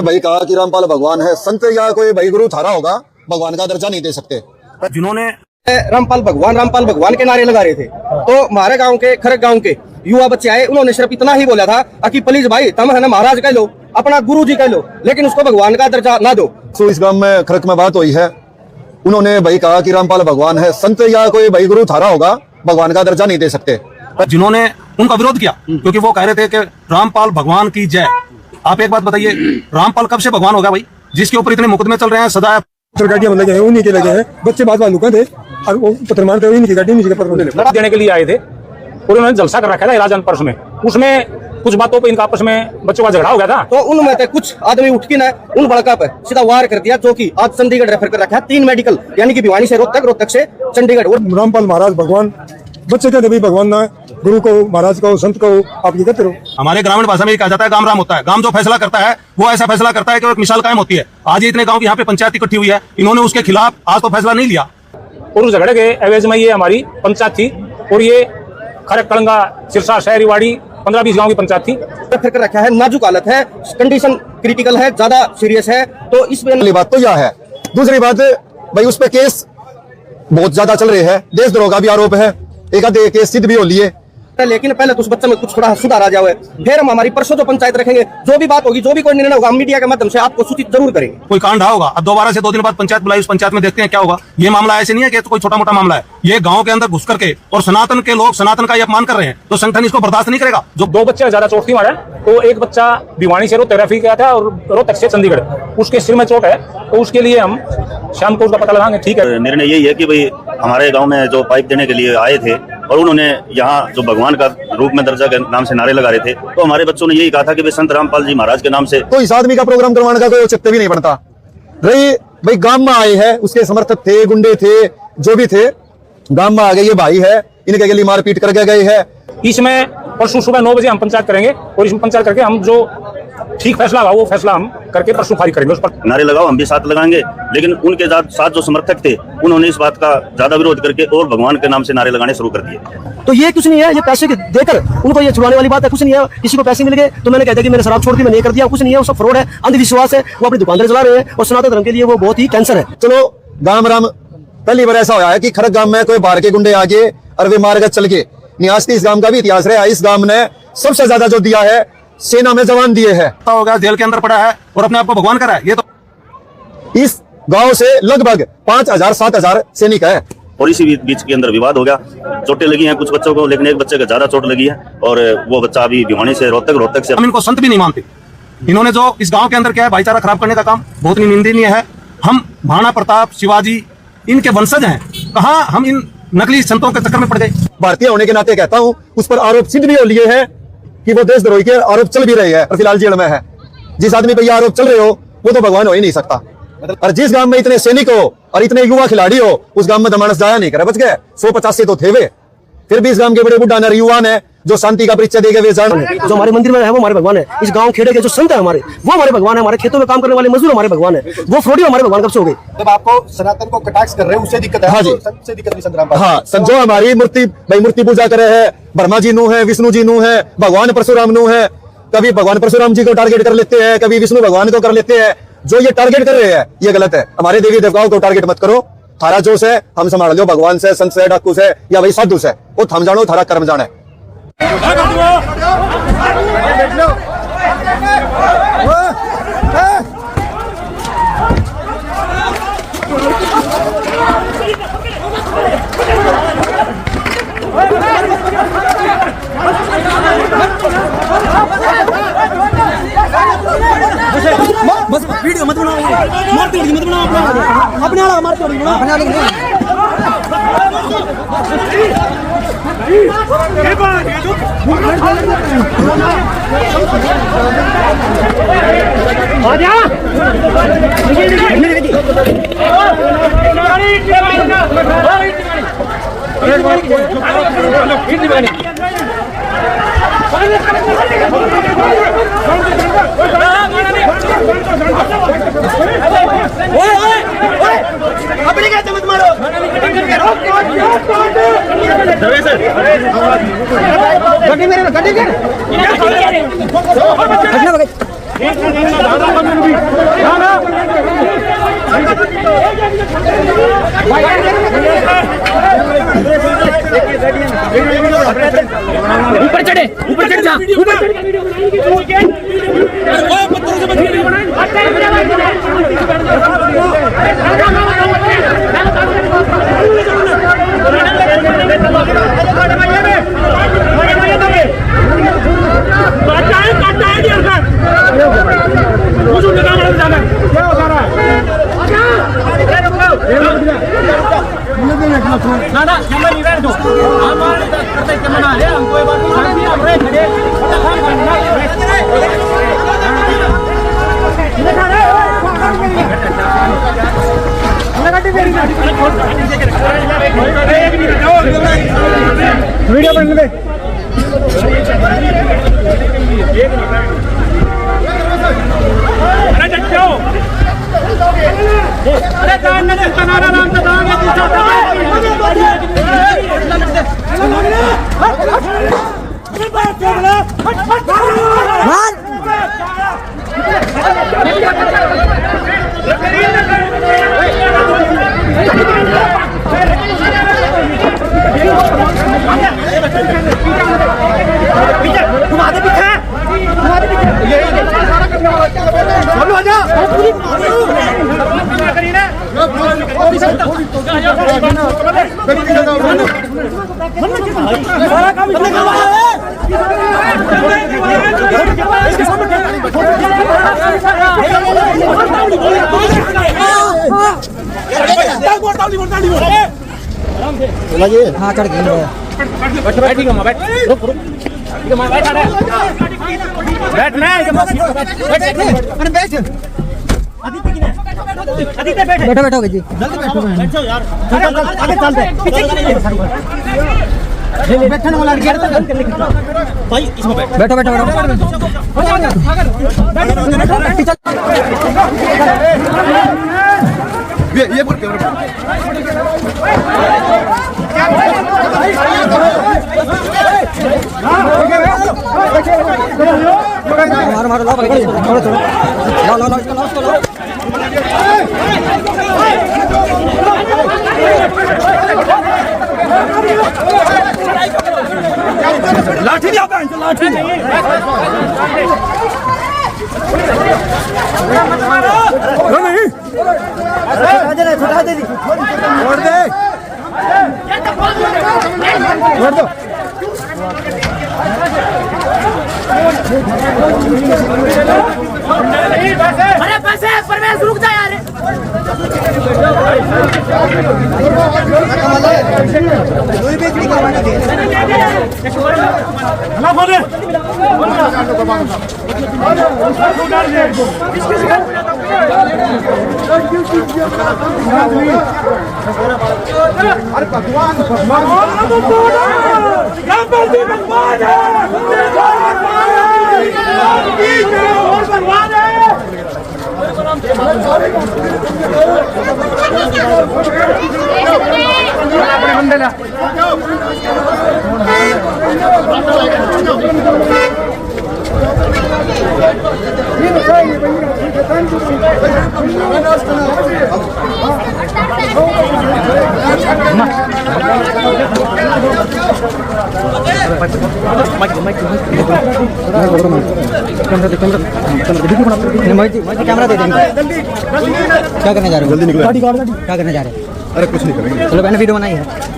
भाई कहा कि रामपाल भगवान है, संत या कोई भाई गुरु थारा होगा, भगवान का दर्जा नहीं दे सकते। जिन्होंने रामपाल भगवान के नारे लगा रहे थे, तो हमारे गांव के खरक गांव के युवा बच्चे आए, उन्होंने सिर्फ इतना ही बोला था कि प्लीज भाई तुम है ना महाराज कह लो, अपना गुरु जी कह लो, लेकिन उसको भगवान का दर्जा ना दो। तो इस गांव में खरक में बात हुई है, उन्होंने भाई कहा कि रामपाल भगवान है, संत या कोई भाई गुरु थारा होगा, भगवान का दर्जा नहीं दे सकते। जिन्होंने उनका विरोध किया क्योंकि वो कह रहे थे कि रामपाल भगवान की जय। आप एक बात बताइए, रामपाल कब से भगवान हो गया भाई, जिसके ऊपर इतने मुकदमे चल रहे हैं सदा? गाड़ियां लगे हैं, उन्हीं के लगे हैं, बच्चे बात वालों थे और वो पत्र मारते उन्हीं की गाड़ी पत्र देने के लिए आए थे और उन्होंने जलसा कर रखा था राजन पर्स में। उसमें कुछ बातों पे इनका आपस में बच्चों का झगड़ा हो गया था, तो उनमें से कुछ आदमी उठ के ना उन बड़का पे सीधा वार कर दिया, जो कि आज चंडीगढ़ रेफर कर रखा है 3 मेडिकल, यानी कि भिवानी से रोहतक से चंडीगढ़। और रामपाल महाराज भगवान, बच्चे कहते भाई भगवान ना गुरु को, महाराज को, संत को आप ये कहते रहो। हमारे ग्रामीण भाषा में ये कहा जाता है गांव राम होता है। गांव जो फैसला करता है वो ऐसा फैसला करता है कि एक मिसाल कायम होती है। आज इतने गांव की यहाँ पे पंचायत इकट्ठी हुई है, इन्होंने उसके खिलाफ आज तो फैसला नहीं लिया। और उस झगड़े के एवज में ये हमारी पंचायत थी और ये खरक कलंगा सिरसा शहरीवाड़ी 15-20 गांव की पंचायत थी। रेफर कर रखा है, नाजुक हालत है, कंडीशन क्रिटिकल है, ज्यादा सीरियस है। तो इस बात तो यह है। दूसरी बात भाई, उस पे केस बहुत ज्यादा चल रहे हैं, देशद्रोह का भी आरोप है, एक आधे केस सिद्ध भी हो लिए, लेकिन पहले तो उस बच्चे में कुछ थोड़ा सुधार आ जाए, फिर हम हमारी परसों जो पंचायत रखेंगे, जो भी बात होगी, जो भी कोई निर्णय होगा, हम मीडिया के माध्यम से आपको सूचित जरूर करेंगे। कोई कांड होगा, अब दोबारा से 2 दिन बाद पंचायत बुलाई, उस पंचायत में देखते हैं क्या होगा। ये मामला ऐसे नहीं है कि कोई छोटा मोटा मामला है, ये गांव के अंदर घुस करके और सनातन के लोग सनातन का अपमान कर रहे हैं, तो संगठन इसको बर्दाश्त नहीं करेगा। जो 2 बच्चे ज्यादा चोट थी मारा, तो एक बच्चा भिवानी से रोहतक रेफर किया था और रोहतक से चंडीगढ़, उसके सिर में चोट है, तो उसके लिए हम शाम को उसका पता लगाएंगे। ठीक है, निर्णय यही है कि भाई हमारे गांव में जो पाइप देने के लिए आए थे और उन्होंने यहाँ जो भगवान का रूप में दर्जा के नाम से नारे लगा रहे थे, तो हमारे बच्चों ने यही कहा था कि भाई संत रामपाल जी महाराज के नाम से तो इस आदमी का प्रोग्राम करवाने का कोई औचित्य भी नहीं बनता। रही भाई गांव में आए हैं, उसके समर्थक थे, गुंडे थे, जो भी थे, गांव में आ गए, ये भाई है, इनके लिए मारपीट करके गए हैं। इसमें परसों सुबह 9 बजे हम पंचायत करेंगे और इसमें पंचायत करके हम जो ठीक फैसला होगा वो फैसला हम करके परसों फारिग करेंगे। उस पर नारे लगाओ, हम भी साथ लगाएंगे, लेकिन उनके साथ जो समर्थक थे उन्होंने इस बात का ज्यादा विरोध करके और भगवान के नाम से नारे लगाने शुरू कर दिए। तो ये कुछ नहीं है, ये पैसे देकर उनको ये छुड़ाने वाली बात है, कुछ नहीं है। किसी को पैसे मिल गए तो मैंने कह दिया कि मैंने शराब छोड़ दी, मैंने ये कर दिया, कुछ नहीं है, वो सब फ्रॉड है, अंधविश्वास है, वो अपनी दुकानदार चला रहे हैं और सनातन धर्म के लिए वो बहुत ही कैंसर है। चलो गांव राम, पहली बार ऐसा हुआ है कि खरक गांव में कोई बाहर के गुंडे आगे और वे मार चल गए। नियासती इस गांव का भी इतिहास रहा है, इस गांव ने सबसे ज्यादा जो दिया है सेना में जवान दिए हैं, होगा जेल के अंदर पड़ा है और अपने आप को भगवान करा है। ये तो इस गांव से लगभग 5000-7000 सैनिक है। और इसी बीच के अंदर विवाद हो गया, चोटें लगी हैं कुछ बच्चों को, लेकिन एक बच्चे को ज्यादा चोट लगी है और वो बच्चा अभी भिवानी से रोहतक से। हम इनको संत भी नहीं मानते। इन्होंने जो इस गांव के अंदर क्या है, भाईचारा खराब करने का काम बहुत ही निंदनीय है। हम महाराणा प्रताप, शिवाजी इनके वंशज हैं, कहाँ हम इन नकली संतों के चक्कर में पड़ गए। भारतीय होने के नाते कहता हूं, उस पर आरोप सिद्ध भी हो लिए हैं कि वो देशद्रोही के आरोप चल भी रहे हैं और फिलहाल जेल में है। जिस आदमी पे ये आरोप चल रहे हो वो तो भगवान हो ही नहीं सकता। और जिस गांव में इतने सैनिक हो और इतने युवा खिलाड़ी हो, उस गांव में तो मानस जाया नहीं करे, बच गए 150 से तो थे वे। फिर भी इस गांव के बड़े बुढ़ा नर युवा ने जो शांति का परिचय देंगे वे जान। जो हमारे मंदिर में है वो हमारे भगवान है, इस गांव खेड़े के जो संत है हमारे वो हमारे भगवान है, हमारे खेतों में काम करने वाले मजदूर हमारे भगवान है, वो फ्रॉडी हमारे भगवान कब से हो गए। जब आपको सनातन को कटाक्ष कर रहे हैं उससे दिक्कत है। हाँ जी, उससे दिक्कत नहीं संत रामपाल। हाँ, जो हमारी मूर्ति भाई मूर्ति पूजा करे है, ब्रह्मा जी नु है, विष्णु जी नु है, भगवान परशुराम नु है, कभी भगवान परशुराम जी को टारगेट कर लेते हैं, कभी विष्णु भगवान को कर लेते हैं। जो ये टारगेट कर रहे हैं ये गलत है। हमारे देवी देवताओं को टारगेट मत करो। थारा जोश है हम संभाल लो, भगवान से, संत से, डाकू से या भाई साधु से, वो थम जानो, थारा कर्म जाने। बस वीडियो मत बनाओ, मारते हो मत बनाओ, अपने वाला मारते हो अपने वाला। अपने कैसे मत मारो, गड्डी मेरे गड्डी वीडियो बनने दे। हाँ चढ़ गए बैठो बैठो जी बैठने वाला बैठो ये बोल मारो मारो लो थोड़ा थोड़ा लो इसको लो लाठी नहीं आता है लाठी नहीं छोटा दे दी छोड़ दे छोड़ दो अरे बस है परवेश रुक जा यार अरे भगवान कैमरा दे देंगे क्या करने जा रहे हो जल्दी निकलो क्या करने जा रहे हैं अरे कुछ नहीं करेंगे चलो मैंने वीडियो बनाई है